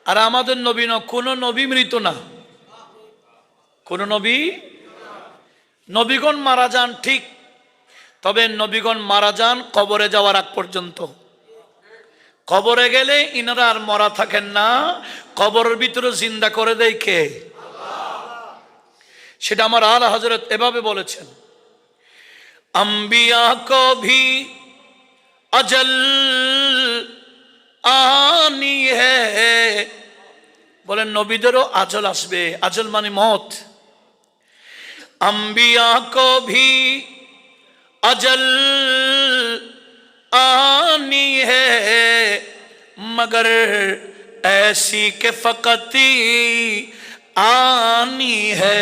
আর আমাদের নবী না, কোনো নবী মৃত না, কোন নবী। নবীগণ মারা যান ঠিক, তবে নবীগণ মারা যান কবরে যাওয়ার আগ পর্যন্ত। কবরে গেলে ইনারা আর মরা থাকেন না, কবরের ভিতরে জিন্দা করে দেয় কে? সেটা আমার আলা হযরত এভাবে বলেছেন, আম্বিয়া কো ভি अजल आनी है, बोले नबीदेरो अजल आसबे, अजल माने मौत। अंबिया को भी अजल आनी है, मगर ऐसी के फकती आनी है।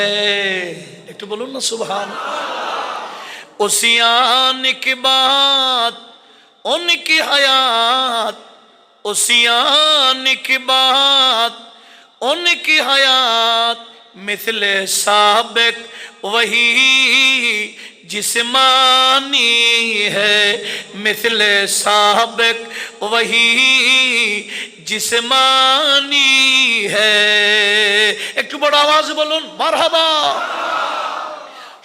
एक तो बोलो ना सुभान। उसी आने के बाद उनकी हयात, उसी आने के बाद उनकी हयात मिसले साबिक वही जिस्मानी है, मिसले साबिक वही जिस्मानी है। एक बड़ा आवाज बोलून मारहाबा।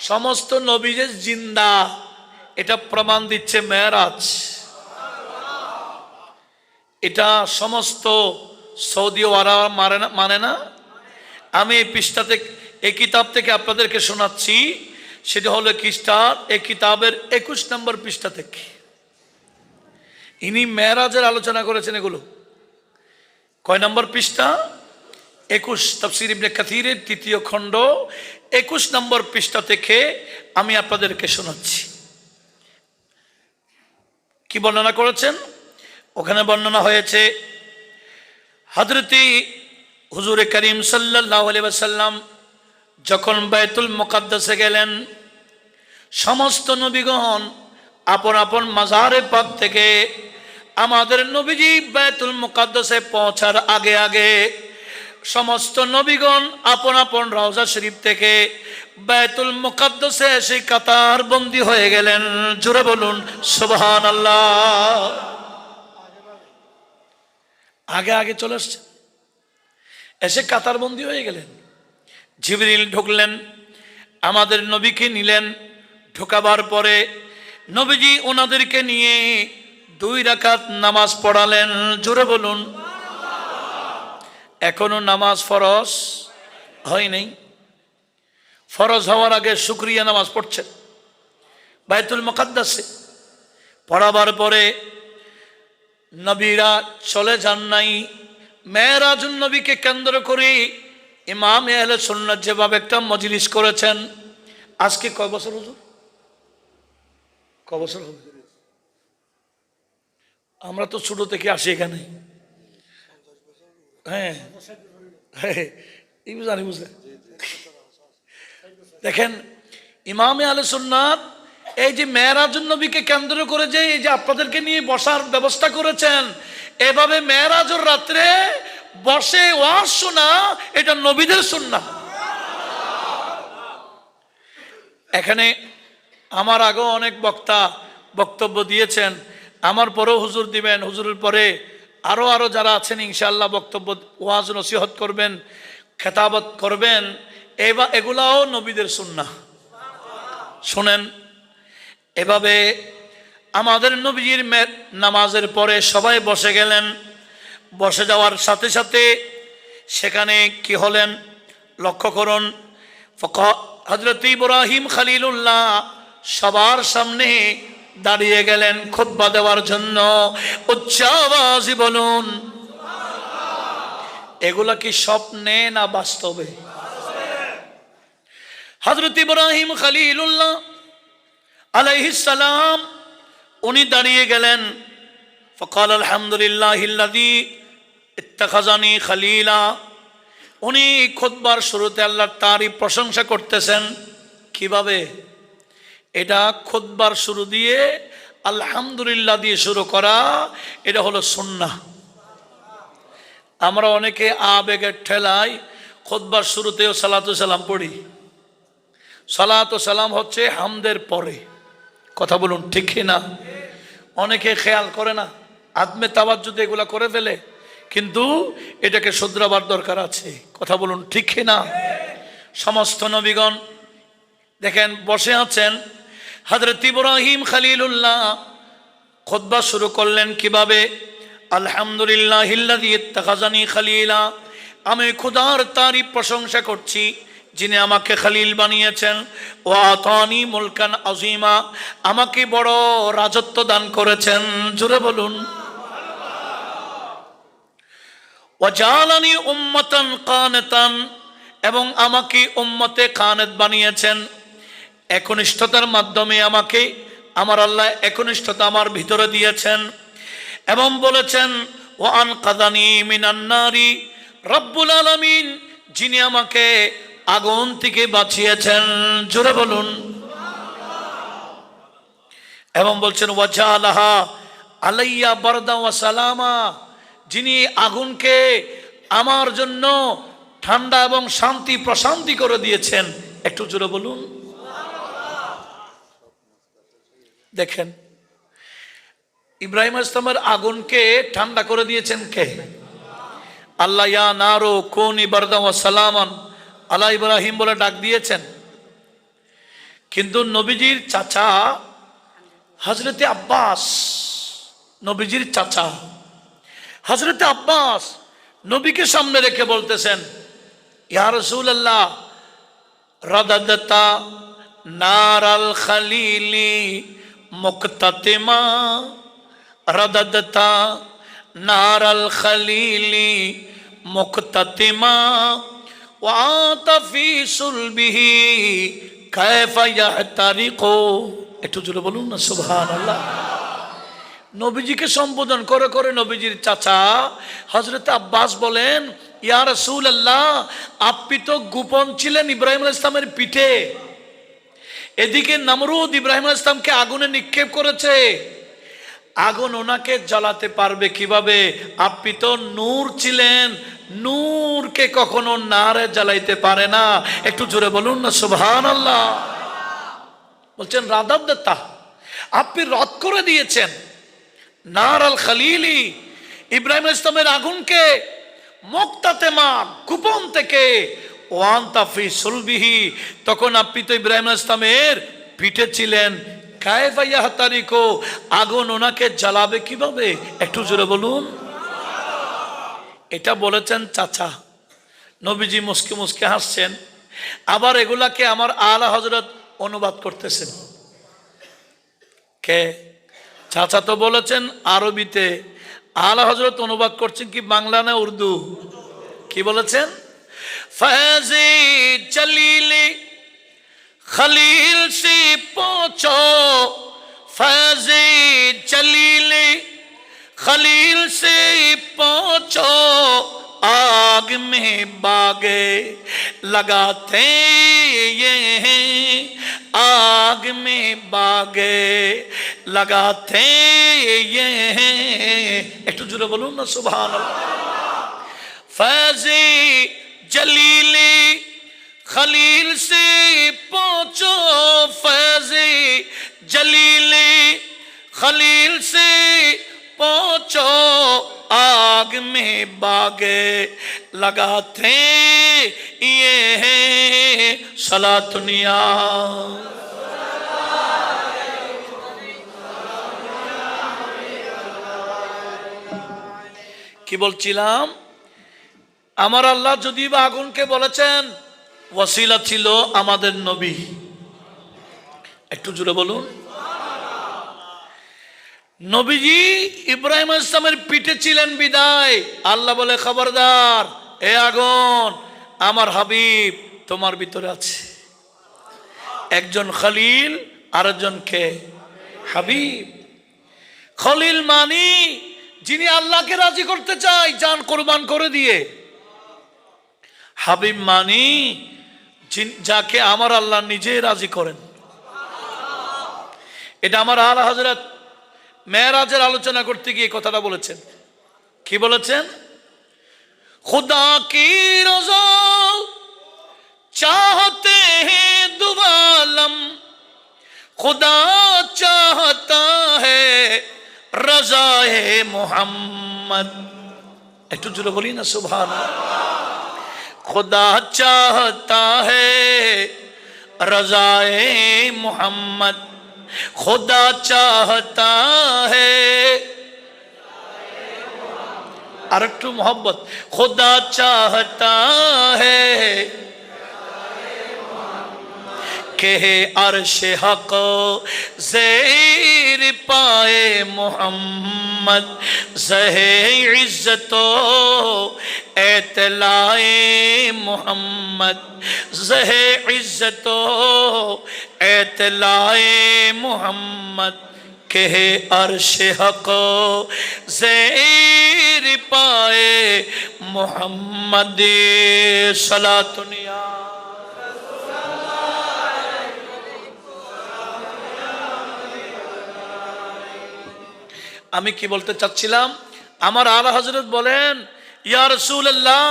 समस्त नबी जे जिंदा, এটা প্রমাণ দিচ্ছে মেরাজ। এটা সমস্ত সৌদি ওয়ারা মানে না। আমি এই পৃষ্ঠাতে, এই কিতাব থেকে আপনাদেরকে শোনাচ্ছি, সেটা হলো খ্রিস্টান এই কিতাবের 21 নম্বর পৃষ্ঠা থেকে। ইনি মেরাজের আলোচনা করেছেন। এগুলো কয় নম্বর পৃষ্ঠা? 21, তাফসীর ইবনে কাসিরের 3য় খণ্ড 21 নম্বর পৃষ্ঠা থেকে আমি আপনাদেরকে শোনাচ্ছি। কি বর্ণনা করেছেন? ওখানে বর্ণনা হয়েছে, হযরতি হুজুরে করিম সাল্লাল্লাহু আলাইহি ওয়াসাল্লাম যখন বাইতুল মুকাদ্দাসে গেলেন, সমস্ত নবীগণ আপন আপন মাজারে পাক থেকে আমাদের নবীজি বাইতুল মুকাদ্দাসে পৌঁছার আগে আগে সমস্ত নবীগণ আপন আপন রওজা শরীফ থেকে বাইতুল মুকাদ্দাসে এসে কাতার বন্দী হয়ে গেলেন। জোরে বলুন সুবহানাল্লাহ। আগে আগে চলে আসছে, এসে কাতার বন্দী হয়ে গেলেন। জিবরিল ঢুকলেন, আমাদের নবীকে নিলেন। ঢোকাবার পরে নবীজি ওনাদেরকে নিয়ে 2 রাকাত নামাজ পড়ালেন। জোরে বলুন। এখনো নামাজ ফরজ হয় নাই। ফরজ হওয়ার আগে শুকরিয়া নামাজ পড়ছেন বাইতুল মুকাদ্দাসে। পড়াবার পরে নবীরা চলে যান নাই। মেরাজুন নবীকে কেন্দ্র করে ইমাম আহলে সুন্নাত যেভাবে একটা মজলিস করেছেন, আজকে কয় বছর হুজুর? কয় বছর হবে? আমরা তো ছোট থেকে আসি এখানে। হ্যাঁ, জানি বুঝলেন। দেখেন ইমামে আহলে সুন্নাত এই যে মেরাজুন নবীকে কেন্দ্র করে যে এই যে আপনাদেরকে নিয়ে বসার ব্যবস্থা করেছেন, এভাবে মেরাজের রাত্রে বসে ওয়াজ শোনা, এটা নবীদের সুন্নাহ। এখানে আমার আগেও অনেক বক্তা বক্তব্য দিয়েছেন, আমার পরেও হুজুর দিবেন, হুজুরের পরে আরো যারা আছেন ইনশাআল্লাহ বক্তব্য ওয়াজ নসিহত করবেন, খেতাবত করবেন। এগুলাও নবীদের সুন্নাহ। শুনেন, এভাবে আমাদের নবীর নামাজের পরে সবাই বসে গেলেন। বসে যাওয়ার সাথে সাথে সেখানে কি হলেন লক্ষ্য করুন। হযরত ইব্রাহিম খলিলুল্লাহ সবার সামনে দাঁড়িয়ে গেলেন খুতবা দেওয়ার জন্য। উচ্চ আওয়াজে বলুন এগুলা কি স্বপ্নে না বাস্তবে? হযরত ইব্রাহিম খলিলুল্লাহ আলাইহিস সালাম উনি দাঁড়িয়ে গেলেন। ফকাল আলহামদুলিল্লাহিল্লাযী ইত্তাখাযানি খলিলা। উনি খুতবার শুরুতে আল্লাহর তারিফ প্রশংসা করতেছেন। কিভাবে? এটা খুতবার শুরু দিয়ে আলহামদুলিল্লাহ দিয়ে শুরু করা, এটা হলো সুন্নাহ। আমরা অনেকে আবেগের ঠেলায় খুতবার শুরুতেও সালাতু সালাম পড়ি। সালাতু সালাম হচ্ছে হামদের পরে। কথা বলুন ঠিক না? অনেকে খেয়াল করে না, আদমে তাওয়াজ্জুদ এগুলা করে ফেলে, কিন্তু এটাকে শুধরাবার দরকার আছে। কথা বলুন ঠিক না? সমস্ত নবীগণ দেখেন বসে আছেন। হযরত ইব্রাহিম খলিলুল্লাহ খুতবা শুরু করলেন কিভাবে? আলহামদুলিল্লাহিল্লাযী ইত্তাখাযানি খলিলা, আমি খোদার তারিফ প্রশংসা করছি যিনি আমাকে খলিল বানিয়েছেন। ওয়া আতানি মুলকান আযীমা, আমাকে বড় রাজত্ব দান করেছেন। জোরে বলুন। ওয়া জালানি উম্মাতান কানিতান, এবং আমাকে উম্মতে কানিত বানিয়েছেন। একনিষ্ঠতার মাধ্যমে আমাকে আমার আল্লাহ একনিষ্ঠতা আমার ভিতরে দিয়েছেন এবং বলেছেন ওয়া আনকাযানি মিনান নারি রব্বুল আলামিন, যিনি আমাকে আগুন থেকে বাঁচিয়েছেন। জোরে বলুন। এবং বলছেন ওয়া জালাহা আলাইয়া বারদা ওয়া সালামা, যিনি আগুনকে আমার জন্য ঠান্ডা এবং শান্তি প্রশান্তি করে দিয়েছেন। একটু জোরে বলুন। দেখেন ইব্রাহিম আলাইহিস সালামের আগুনকে ঠান্ডা করে দিয়েছেন কে? আল্লাহ। ইয়া নারু কুনি বারদান ওয়া সালামান আলা ইব্রাহিম বলে ডাক দিয়েছেন। কিন্তু নবীজির চাচা হযরতে আব্বাস, নবীজির চাচা হযরতে আব্বাস নবীকে সামনে রেখে বলতেছেন ইয়া রাসূলুল্লাহ রাদাদাতা নারাল খলিলি মুক্তাতিমা, রাদাদাতা নারাল খলিলি মুক্তাতিমা ওয়া আতা ফি সুলবিহি কায়ফা ইয়াহতারিকু। একটু জোরে বলুন না সুবহানাল্লাহ। নবীজিকে সম্বোধন করে করে নবীজির চাচা হযরত আব্বাস বলেন ইয়া রাসূলুল্লাহ, আপনি তো গোপন ছিলেন ইব্রাহিম আলাইহিস সালামের পিঠে। এদিকে নমরুদ ইব্রাহিম আলাইহিস সালামকে আগুনে নিক্ষেপ করেছে। আগুন ওনাকে জ্বালাতে পারবে কিভাবে? আপনি তো নূর ছিলেন, নূরকে কখনো নারে জ্বালাইতে পারে না। একটু জোরে বলুন না সুবহানাল্লাহ। বলছেন রাদাদাতা, আপনি রদ করে দিয়েছেন নার আল খলিলি ইব্রাহিম আলাইহিস সালামের আগুনকে মুক্তাতেমা গোপন থেকে ওয়ান্তা ফি সুলবিহি, তখন আপনি তো ইব্রাহিম আলাইহিস সালামের পিঠে ছিলেন। কায়ফা ইয়াহতারিকু, আগুন ওনাকে জ্বালাবে কিভাবে? একটু জোরে বলুন। এটা বলেছেন চাচা। নবীজি মুস্কি মুস্কি হাসছেন। আবার এগুলাকে আমার আলা হযরত অনুবাদ করতেছেন। কে? চাচা তো বলেছেন আরবিতে, আলা হযরত অনুবাদ করছেন কি বাংলা না উর্দু? কি বলেছেন? ফয়জে জলিলে খলিল সে পৌঁছো, ফয়জে জলিলে खलील से पहुंचो, आग में बागे लगाते ये हैं, आग में बागे लगाते ये हैं। একটু জোরে বলুন না সুবহানাল্লাহ। फैज़े जलीले खलील से पहुंचो, फैज़े जलीले खलील से पहुंचो, आग में बागे लगाते ये हैं सलातुनिया। কি বলছিলাম? আমার আল্লাহ যদি বা আগুনকে বলেছেন, ওয়াসিলা ছিল আমাদের নবী। একটু জোরে বলুন। নবীজি ইব্রাহিম আলাইহিস সালামের পিঠে ছিলেন বিদায় আল্লাহ বলে খবরদার এ আগুন, আমার হাবিব তোমার ভিতরে আছে। একজন খলিল আর একজন কে? হাবিব। খলিল মানি যিনি আল্লাহকে রাজি করতে চায় জান কোরবান করে দিয়ে। হাবিব মানি যাকে আমার আল্লাহ নিজে রাজি করেন। এটা আমার আলা হযরত মেরাজের আলোচনা করতে গিয়ে কথাটা বলেছেন। কি বলেছেন? खुदा की रज़ा चाहते हैं दो आलम, खुदा चाहता है रज़ाए मोहम्मद। একটু জোরে বলি না সুবহানাল্লাহ। खुदा चाहता है रज़ाए मोहम्मद, खुदा चाहता है और एक मोहब्बत, खुदा चाहता है के अर्श हक ज़ेर पाए मोहम्मद, ज़हे इज़्ज़तो एतलाए मोहम्मद, ज़हे इज़्ज़तो एतलाए मोहम्मद, के अर्श हक ज़ेर पाए मोहम्मद। सलातुनिया আমি কি বলতে চাচ্ছিলাম, আমার আলা হযরত বলেন, ইয়া রাসূলুল্লাহ,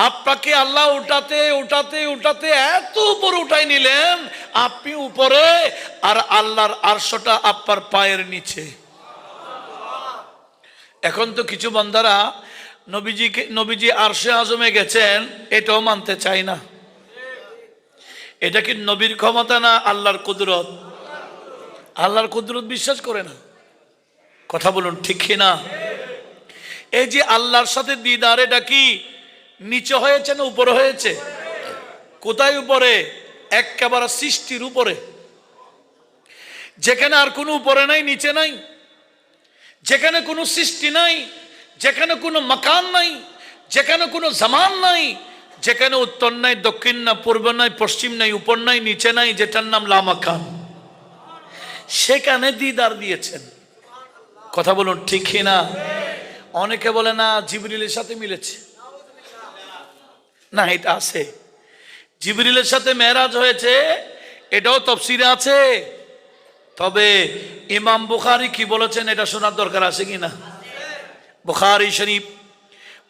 আপনাকে আল্লাহ উঠাতে উঠাতে উঠাতে এত উপরে উঠাই নিলেন, আপনি উপরে আর আল্লাহর আরশটা আপনার পায়ের নিচে। এখন তো কিছু বান্দারা নবীজি আরশে আজমে গেছেন এটাও মানতে চায় না। এটা কি নবীর ক্ষমতা না আল্লাহর কুদরত? আল্লাহর কুদরত বিশ্বাস করে না। কথা বলুন ঠিক কি না? এই যে আল্লাহর সাথে দিদার, এটা কি নিচে হয়েছে না উপরে হয়েছে? কোথায় উপরে? একেবারে সৃষ্টির উপরে, যেখানে আর কোনো উপরে নাই নিচে নাই, যেখানে কোনো সৃষ্টি নাই, যেখানে কোনো মাকান নাই, যেখানে কোনো জামান নাই, যেখানে উত্তর নাই দক্ষিণ না পূর্ব নাই পশ্চিম নাই উপর নাই নিচে নাই, যেটার নাম লামাকান, সেখানে দিদার দিয়েছেন। কথা বলুন ঠিক না? অনেকে বলে না জিবরিলের সাথে মিলেছে, না এটা আছে, জিবরিলের সাথে মেরাজ হয়েছে, এটাও তাফসীরে আছে। তবে ইমাম বুখারী কি বলেছেন এটা শোনার দরকার আছে কিনা? বুখারী শরীফ,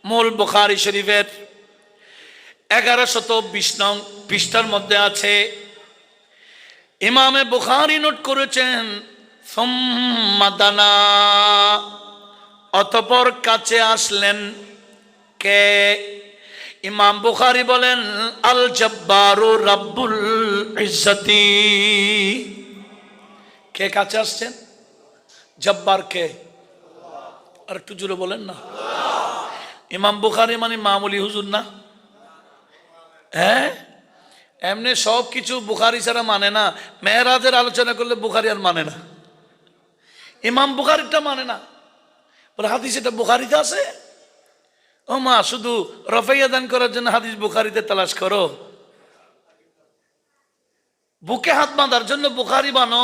মূল বুখারী শরীফের 1120 নং পৃষ্ঠার মধ্যে আছে, ইমামে বুখারী নোট করেছেন, সুম্মাদানা, অতঃপর কাছে আসলেন কে? ইমাম বুখারী বলেন আল জব্বারু রাব্বুল ইজ্জতি। কে কাছে আসছেন? জব্বার কে? আর একটু জোরে বলেন না। ইমাম বুখারী মানে মামুলি হুজুর না, হ্যাঁ? এমনি সব কিছু বুখারী ছাড়া মানে না। মেরাজের আলোচনা করলে বুখারী আর মানে না, ইমাম বুখারীটা মানে না, বলে হাদিস এটা বুখারীতে আছে। ও মা, শুধু রফাইয়া দান করার জন্য হাদিস বুখারীতে তালাশ করো, বুকে হাত বাঁধার জন্য বুখারী বানো,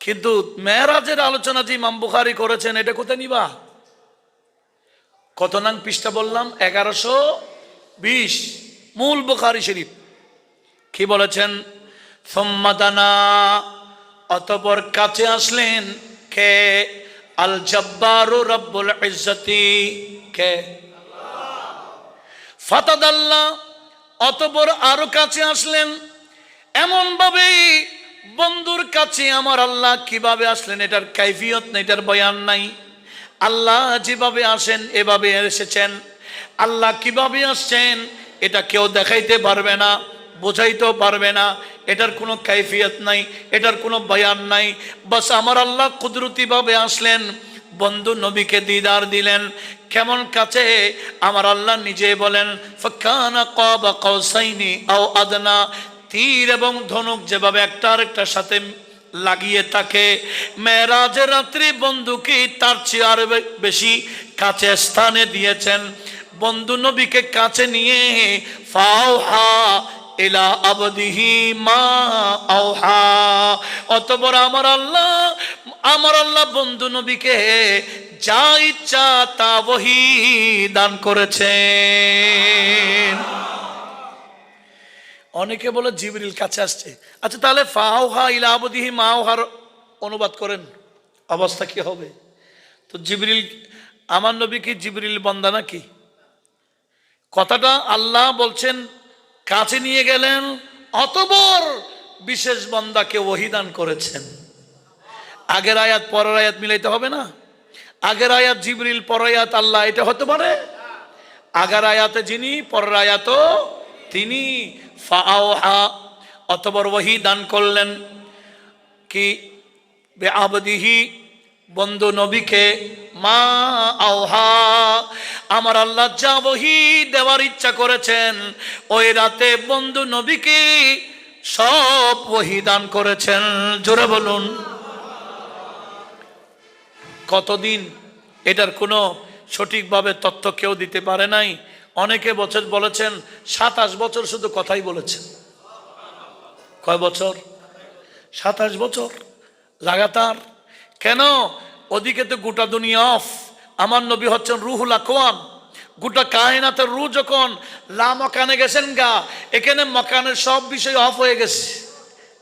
কিন্তু মেরাজের আলোচনা যে ইমাম বুখারী করেছেন এটা কোথায় নিবা? কত নং পৃষ্ঠা বললাম? 1120, মূল বুখারী শরীফ। কি বলেছেন? সুম্মাদানা, অতঃপর কাছে আসলেন কে? আল জব্বারু রাব্বুল ইজ্জতি, কে? ফাতাদাল্লা, অতঃপর আরো কাছে আসলেন। এমন ভাবে বন্ধুর কাছে আমার আল্লাহ কিভাবে আসলেন এটার কাইফিয়ত নেই, এটার বয়ান নাই। আল্লাহ যেভাবে আসেন এভাবে এসেছেন, আল্লাহ কিভাবে আসছেন এটা কেউ দেখাইতে পারবে না, বোঝাইতেও পারবে না, এটার কোনো কাইফিয়ত নাই, এটার কোনো বয়ান নাই। বাস আমার আল্লাহ কুদরতি ভাবে আসলেন, বন্ধু নবীকে দিদার দিলেন। কেমন কাছে? আমার আল্লাহ নিজে বলেন ফাকানা কাবা কাউসাইনি আও আদনা, তীর এবং ধনুক যেভাবে একটা আরেকটার সাথে লাগিয়ে থাকে, মেরাজের রাত্রি বন্ধুকে তার চেয়ে আরো বেশি কাছে স্থানে দিয়েছেন। বন্ধু নবীকে কাছে নিয়ে ফাওহা ইলা আবদিহি মা আওহা, অতঃপর আমার আল্লাহ বন্ধু নবীকে যা ইচ্ছা তা ওহী দান করেছেন। অনেকে বলে জিবরিল কাছে আসছে। আচ্ছা তাহলে ফাওহা ইলা আবদিহি মা আওহার অনুবাদ করেন, অবস্থা কি হবে? তো জিবরিল, আমার নবী কি জিবরিল বান্দা নাকি? কথাটা আল্লাহ বলছেন কাছে নিয়ে গেলেন, অতঃপর বিশেষ বান্দাকে ওহী দান করেছেন। আগের আয়াত পরের আয়াত মিলাইতে হবে না? আগের আয়াত জিবরিল, পরের আয়াত আল্লাহ, এটা হতে পারে? আগের আয়াতে যিনি, পরের আয়াতও তিনি। ফাআওহা, অতঃপর ওহী দান করলেন কি বিআবদিহি, বন্ধু নবীকে, মা আওহা, আমার আল্লাহ যা ওহী দেওয়ার ইচ্ছা করেছেন ওই রাতে বন্ধু নবীকে সব ওহী দান করেছেন। জোরে বলুন কতদিন? এটার কোনো সঠিকভাবে তথ্য কেউ দিতে পারে নাই। অনেকে বছর বলেছেন 27 বছর শুধু কথাই বলেছেন। কয় বছর? 27 বছর লাগাতার। কেন? ওদিকে তো গোটা দুনিয়া অফ, আমার নবী হচ্ছেন রুহুল আকওয়াম, গোটা কায়নাতের রূহ যখন লা মকানে গেছেন গা, এখানে মকানের সব বিষয় অফ হয়ে গেছে,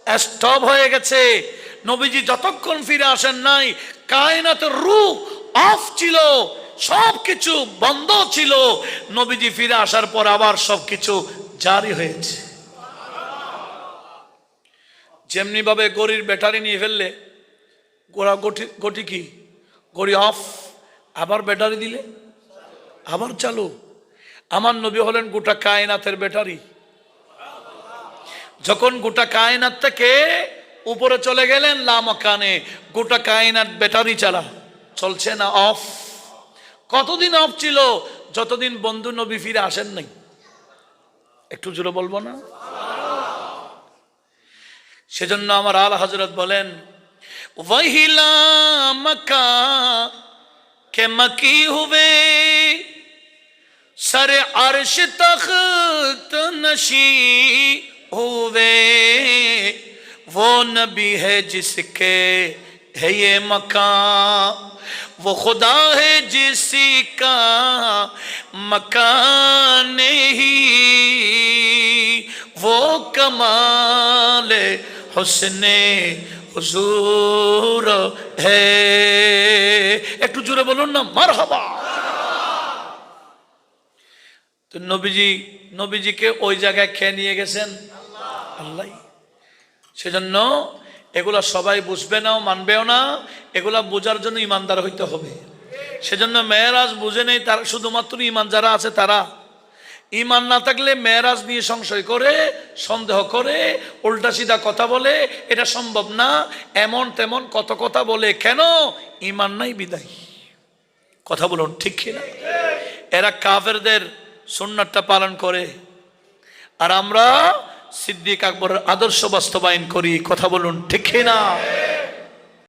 স্টপ হয়ে গেছে। নবীজি যতক্ষণ ফিরে আসেন নাই, কায়নাতের রূহ অফ ছিল, সব কিছু বন্ধ ছিল। নবীজি ফিরে আসার পর আবার সব কিছু জারি হয়েছে। যেমনি ভাবে গড়ির ব্যাটারি নিয়ে ফেললে, গটি কি গড়ি অফ, আবার ব্যাটারি দিলে আবার চালু। আমার নবী হলেন গোটা কায়নাতের ব্যাটারি। যখন গোটা কায়নাত থেকে উপরে চলে গেলেন লা মাকানে, গোটা কায়নাত ব্যাটারি চালা, চলছে না, অফ। কতদিন অফ ছিল? যতদিন বন্ধু নবী ফিরে আসেন নাই। একটু জোরে বলবো না? সেজন্য আমার আলা হযরত বলেন, ওয়াহিলা মক্কা কে মকি হুবে সরে আরশ তখত নশি हुए वो नबी है जिसके है ये मकान, वो खुदा है जिसका मकान नहीं, वो कमाल हुस्ने हुजूर है। একটু জোরে বলুন না মারহাবা। তো নবীজিকে ওই জায়গায় খেয়ে নিয়ে গেছেন আল্লাহ। সেজন্য এগুলা সবাই বুঝবে না, মানবেও না। এগুলা বোঝার জন্য ইমানদার হইতে হবে। সেজন্য মেরাজ বুঝে নেই তারা, শুধুমাত্র ইমান যারা আছে তারা। ইমান না থাকলে মেরাজ নিয়ে সংশয় করে, সন্দেহ করে, উল্টা সিধা কথা বলে, এটা সম্ভব না, এমন তেমন কত কথা বলে। কেন? ইমান নাই বিদায়। কথা বলুন ঠিক কিনা? এরা কাফেরদের সুন্নাতটা পালন করে, আর আমরা সিদ্দিক আকবরের আদর্শ বাস্তবায়ন করি। কথা বলুন ঠিক না?